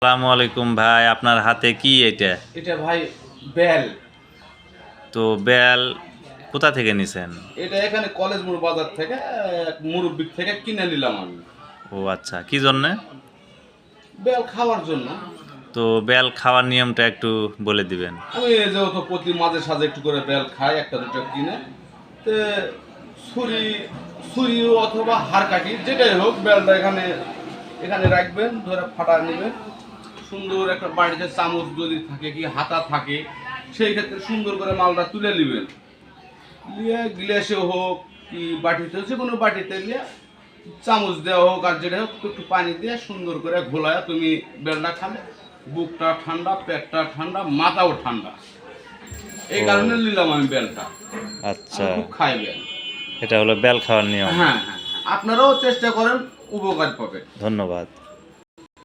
আসসালামু আলাইকুম ভাই, আপনার হাতে কি এটা? এটা ভাই বেল। তো বেল কোথা থেকে নিছেন? এটা এখানে কলেজ মোড় বাজার থেকে এক মুরব্বি থেকে কিনে নিলাম আমি। ও আচ্ছা, কি জন্যে? বেল খাওয়ার জন্য। তো বেল খাওয়ার নিয়মটা একটু বলে দিবেন। আমি যেহেতু প্রতি মাঝে সাঝে একটু করে বেল খাই, একটা দুটো কিনে। তে ছুরি ছুরি অথবা হাড় কাঠি যেটাই হোক, বেলটা এখানে এখানে রাখবেন, ধরে ফাটা নেবেন। সুন্দর একটা বাড়িতে চামচ যদি থাকে কি হাতা থাকে, সেই ক্ষেত্রে সুন্দর করে মালটা তুলে নেবেন। নিয়ে গ্লাসে হোক কি বাটিতে, যে কোনো বাটিতে নিয়ে চামচ দেওয়া হোক আর যেটা হোক, একটু পানি দিয়ে সুন্দর করে ঘোলায় তুমি বেলটা খালে বুকটা ঠান্ডা, পেটটা ঠান্ডা, মাথাও ঠান্ডা। এই ও কারণে নিলাম আমি বেলটা। আচ্ছা, আমি খুব খাই বেল। এটা হলো বেল খাওয়ার নিয়ম। হ্যাঁ হ্যাঁ হ্যাঁ, আপনারাও চেষ্টা করেন, উপকার পাবে। ধন্যবাদ।